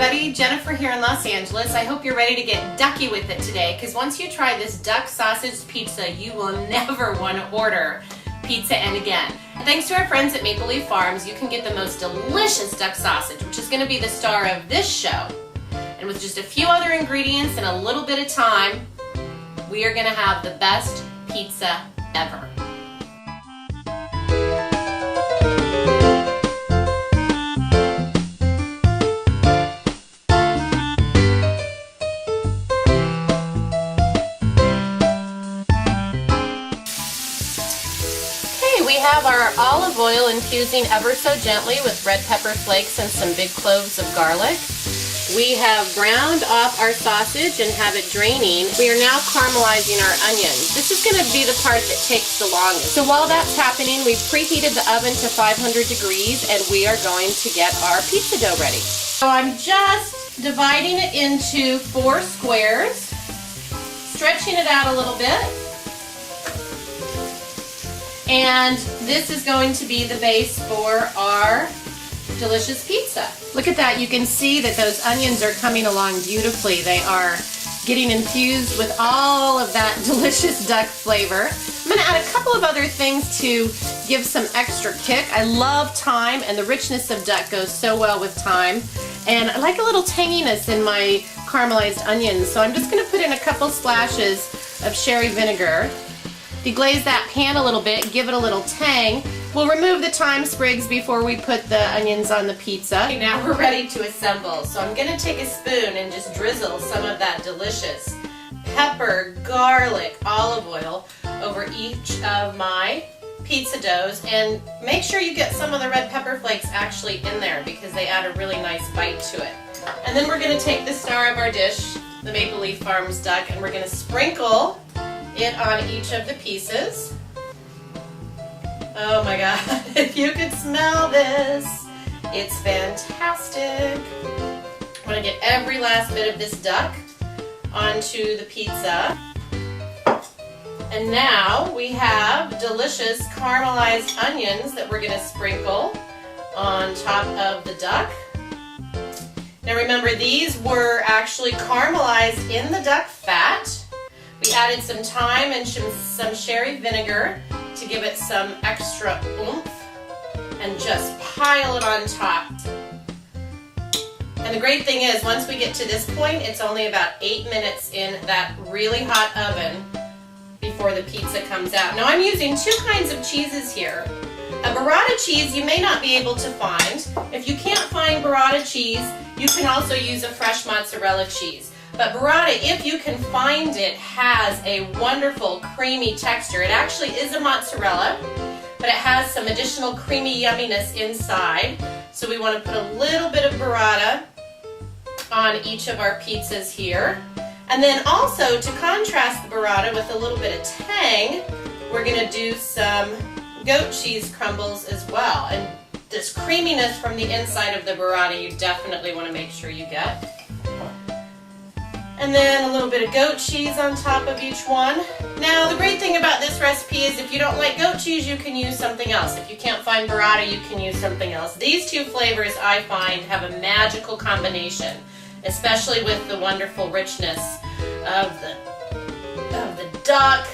everybody, Jennifer here in Los Angeles. I hope you're ready to get ducky with it today, because once you try this duck sausage pizza, you will never want to order pizza and again. Thanks to our friends at Maple Leaf Farms, you can get the most delicious duck sausage, which is going to be the star of this show. And with just a few other ingredients and a little bit of time, we are going to have the best pizza ever. We have our olive oil infusing ever so gently with red pepper flakes and some big cloves of garlic. We have browned off our sausage and have it draining. We are now caramelizing our onions. This is going to be the part that takes the longest. So while that's happening, we've preheated the oven to 500 degrees and we are going to get our pizza dough ready. So I'm just dividing it into 4 squares, stretching it out a little bit. And this is going to be the base for our delicious pizza. Look at that. You can see that those onions are coming along beautifully. They are getting infused with all of that delicious duck flavor. I'm going to add a couple of other things to give some extra kick. I love thyme, and the richness of duck goes so well with thyme. And I like a little tanginess in my caramelized onions, so I'm just going to put in a couple splashes of sherry vinegar. Deglaze that pan a little bit, give it a little tang. We'll remove the thyme sprigs before we put the onions on the pizza. Okay, now we're ready to assemble. So I'm going to take a spoon and just drizzle some of that delicious pepper, garlic, olive oil over each of my pizza doughs. And make sure you get some of the red pepper flakes actually in there because they add a really nice bite to it. And then we're going to take the star of our dish, the Maple Leaf Farms duck, and we're going to sprinkle it on each of the pieces. Oh my God, if you could smell this, it's fantastic. I want to get every last bit of this duck onto the pizza. And now we have delicious caramelized onions that we're going to sprinkle on top of the duck. Now remember, these were actually caramelized in the duck fat. We added some thyme and some sherry vinegar to give it some extra oomph, and just pile it on top. And the great thing is, once we get to this point, it's only about 8 minutes in that really hot oven before the pizza comes out. Now I'm using 2 kinds of cheeses here. A burrata cheese you may not be able to find. If you can't find burrata cheese, you can also use a fresh mozzarella cheese. But burrata, if you can find it, has a wonderful creamy texture. It actually is a mozzarella, but it has some additional creamy yumminess inside. So we want to put a little bit of burrata on each of our pizzas here. And then also, to contrast the burrata with a little bit of tang, we're going to do some goat cheese crumbles as well. And this creaminess from the inside of the burrata, you definitely want to make sure you get. And then a little bit of goat cheese on top of each one. Now the great thing about this recipe is if you don't like goat cheese, you can use something else. If you can't find burrata, you can use something else. These 2 flavors, I find, have a magical combination, especially with the wonderful richness of the duck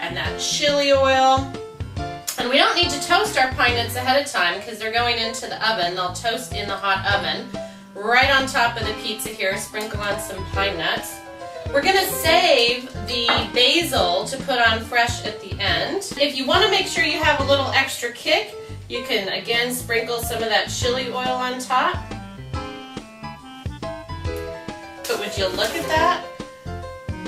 and that chili oil. And we don't need to toast our pine nuts ahead of time because they're going into the oven. They'll toast in the hot oven. Right on top of the pizza here, sprinkle on some pine nuts. We're going to save the basil to put on fresh at the end. If you want to make sure you have a little extra kick, you can again sprinkle some of that chili oil on top. But would you look at that?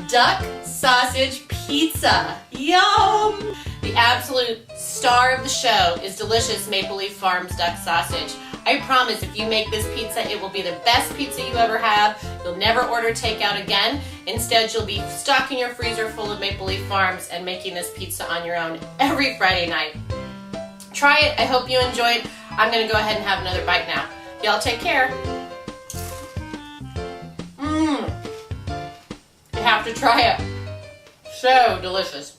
Duck sausage pizza. Yum! The absolute star of the show is delicious Maple Leaf Farms duck sausage. I promise if you make this pizza, it will be the best pizza you ever have. You'll never order takeout again. Instead, you'll be stocking your freezer full of Maple Leaf Farms and making this pizza on your own every Friday night. Try it. I hope you enjoyed. I'm going to go ahead and have another bite now. Y'all take care. You have to try it. So delicious.